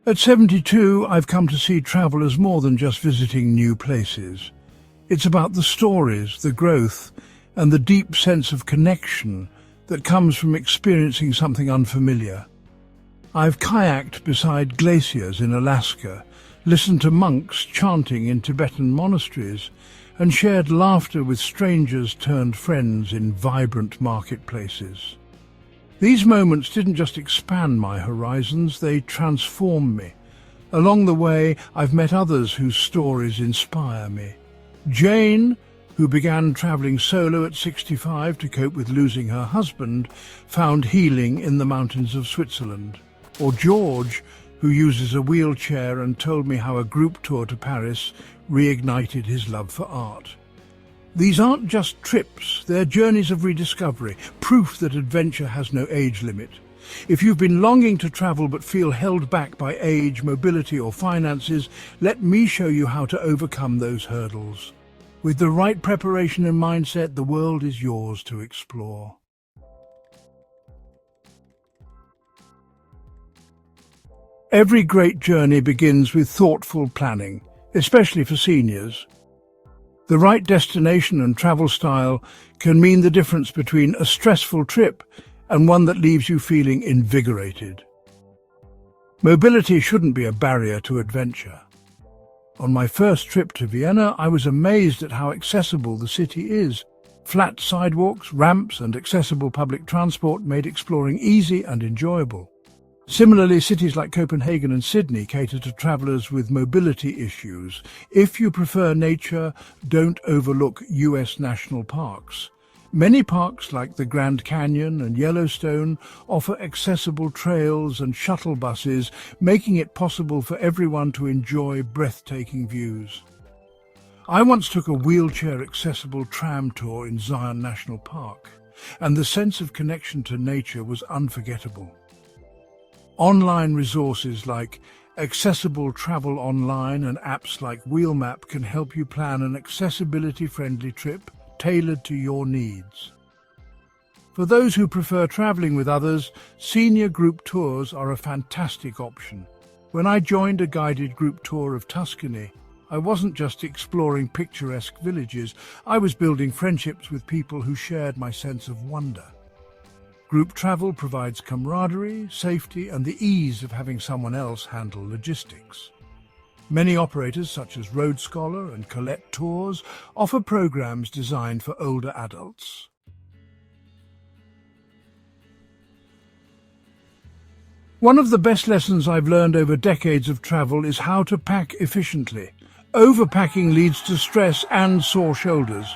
At 72, I've come to see travel as more than just visiting new places. It's about the stories, the growth, and the deep sense of connection that comes from experiencing something unfamiliar. I've kayaked beside glaciers in Alaska, listened to monks chanting in Tibetan monasteries, and shared laughter with strangers turned friends in vibrant marketplaces. These moments didn't just expand my horizons, they transformed me. Along the way, I've met others whose stories inspire me. Jane, who began traveling solo at 65 to cope with losing her husband, found healing in the mountains of Switzerland. Or George, who uses a wheelchair and told me how a group tour to Paris reignited his love for art. These aren't just trips, they're journeys of rediscovery, proof that adventure has no age limit. If you've been longing to travel but feel held back by age, mobility or finances, let me show you how to overcome those hurdles. With the right preparation and mindset, the world is yours to explore. Every great journey begins with thoughtful planning, especially for seniors. The right destination and travel style can mean the difference between a stressful trip and one that leaves you feeling invigorated. Mobility shouldn't be a barrier to adventure. On my first trip to Vienna, I was amazed at how accessible the city is. Flat sidewalks, ramps, and accessible public transport made exploring easy and enjoyable. Similarly, cities like Copenhagen and Sydney cater to travelers with mobility issues. If you prefer nature, don't overlook US national parks. Many parks like the Grand Canyon and Yellowstone offer accessible trails and shuttle buses, making it possible for everyone to enjoy breathtaking views. I once took a wheelchair-accessible tram tour in Zion National Park, and the sense of connection to nature was unforgettable. Online resources like Accessible Travel Online and apps like Wheelmap can help you plan an accessibility-friendly trip tailored to your needs. For those who prefer traveling with others, senior group tours are a fantastic option. When I joined a guided group tour of Tuscany, I wasn't just exploring picturesque villages, I was building friendships with people who shared my sense of wonder. Group travel provides camaraderie, safety, and the ease of having someone else handle logistics. Many operators, such as Road Scholar and Colette Tours, offer programs designed for older adults. One of the best lessons I've learned over decades of travel is how to pack efficiently. Overpacking leads to stress and sore shoulders.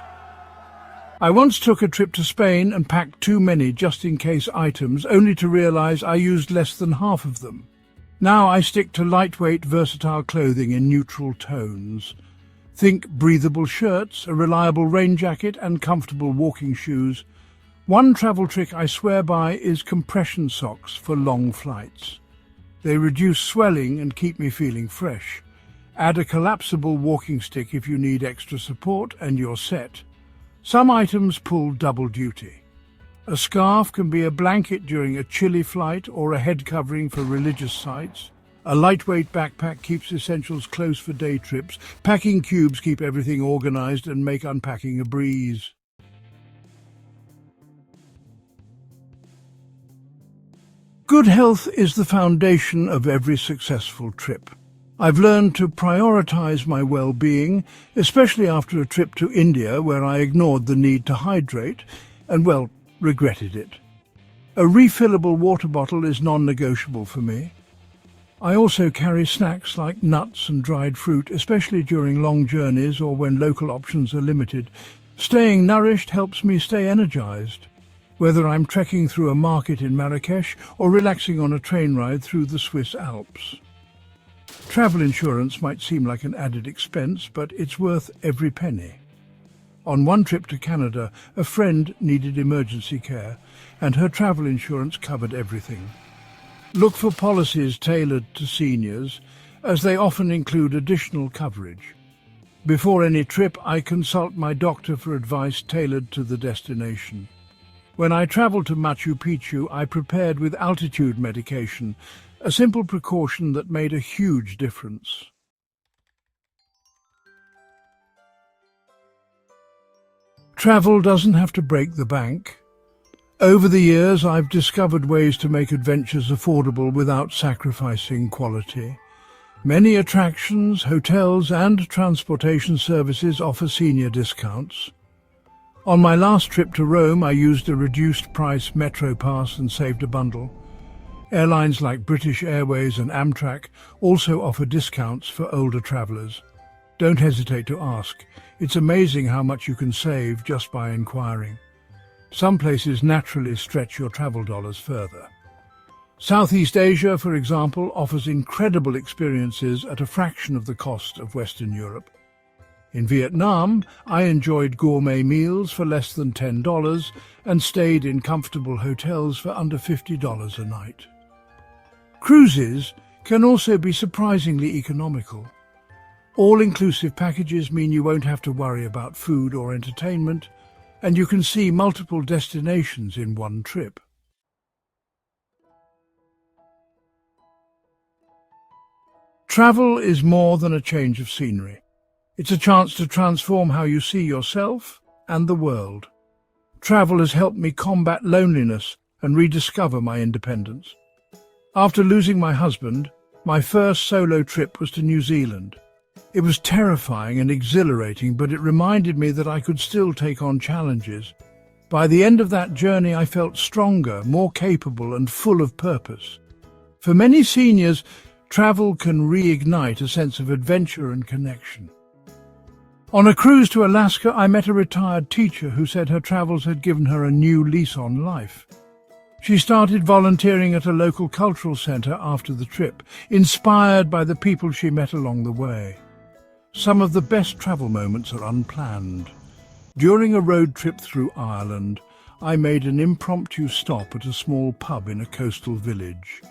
I once took a trip to Spain and packed too many just-in-case items, only to realize I used less than half of them. Now I stick to lightweight, versatile clothing in neutral tones. Think breathable shirts, a reliable rain jacket, and comfortable walking shoes. One travel trick I swear by is compression socks for long flights. They reduce swelling and keep me feeling fresh. Add a collapsible walking stick if you need extra support, and you're set. Some items pull double duty. A scarf can be a blanket during a chilly flight or a head covering for religious sites. A lightweight backpack keeps essentials close for day trips. Packing cubes keep everything organized and make unpacking a breeze. Good health is the foundation of every successful trip. I've learned to prioritize my well-being, especially after a trip to India where I ignored the need to hydrate and, well, regretted it. A refillable water bottle is non-negotiable for me. I also carry snacks like nuts and dried fruit, especially during long journeys or when local options are limited. Staying nourished helps me stay energized, whether I'm trekking through a market in Marrakesh or relaxing on a train ride through the Swiss Alps. Travel insurance might seem like an added expense, but it's worth every penny. On one trip to Canada, a friend needed emergency care, and her travel insurance covered everything. Look for policies tailored to seniors, as they often include additional coverage. Before any trip, I consult my doctor for advice tailored to the destination. When I traveled to Machu Picchu, I prepared with altitude medication, a simple precaution that made a huge difference. Travel doesn't have to break the bank. Over the years, I've discovered ways to make adventures affordable without sacrificing quality. Many attractions, hotels and transportation services offer senior discounts. On my last trip to Rome, I used a reduced-price Metro pass and saved a bundle. Airlines like British Airways and Amtrak also offer discounts for older travellers. Don't hesitate to ask. It's amazing how much you can save just by inquiring. Some places naturally stretch your travel dollars further. Southeast Asia, for example, offers incredible experiences at a fraction of the cost of Western Europe. In Vietnam, I enjoyed gourmet meals for less than $10 and stayed in comfortable hotels for under $50 a night. Cruises can also be surprisingly economical. All-inclusive packages mean you won't have to worry about food or entertainment, and you can see multiple destinations in one trip. Travel is more than a change of scenery. It's a chance to transform how you see yourself and the world. Travel has helped me combat loneliness and rediscover my independence. After losing my husband, my first solo trip was to New Zealand. It was terrifying and exhilarating, but it reminded me that I could still take on challenges. By the end of that journey, I felt stronger, more capable, and full of purpose. For many seniors, travel can reignite a sense of adventure and connection. On a cruise to Alaska, I met a retired teacher who said her travels had given her a new lease on life. She started volunteering at a local cultural centre after the trip, inspired by the people she met along the way. Some of the best travel moments are unplanned. During a road trip through Ireland, I made an impromptu stop at a small pub in a coastal village.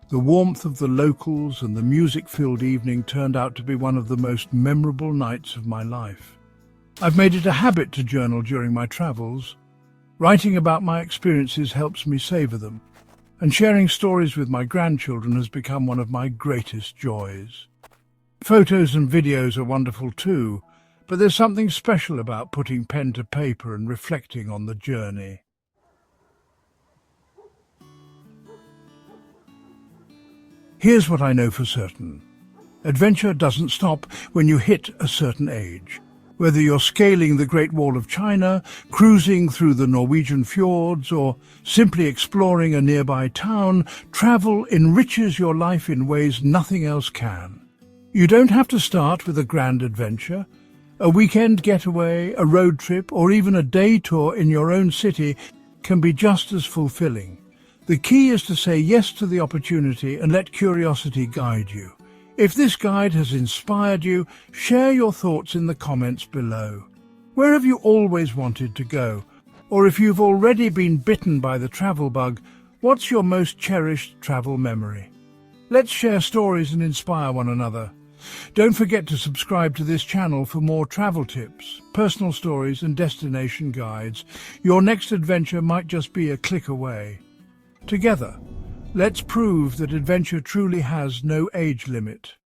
The warmth of the locals and the music-filled evening turned out to be one of the most memorable nights of my life. I've made it a habit to journal during my travels. Writing about my experiences helps me savor them, and sharing stories with my grandchildren has become one of my greatest joys. Photos and videos are wonderful too, but there's something special about putting pen to paper and reflecting on the journey. Here's what I know for certain. Adventure doesn't stop when you hit a certain age. Whether you're scaling the Great Wall of China, cruising through the Norwegian fjords, or simply exploring a nearby town, travel enriches your life in ways nothing else can. You don't have to start with a grand adventure. A weekend getaway, a road trip, or even a day tour in your own city can be just as fulfilling. The key is to say yes to the opportunity and let curiosity guide you. If this guide has inspired you, share your thoughts in the comments below. Where have you always wanted to go? Or if you've already been bitten by the travel bug, what's your most cherished travel memory? Let's share stories and inspire one another. Don't forget to subscribe to this channel for more travel tips, personal stories and destination guides. Your next adventure might just be a click away. Together, let's prove that adventure truly has no age limit.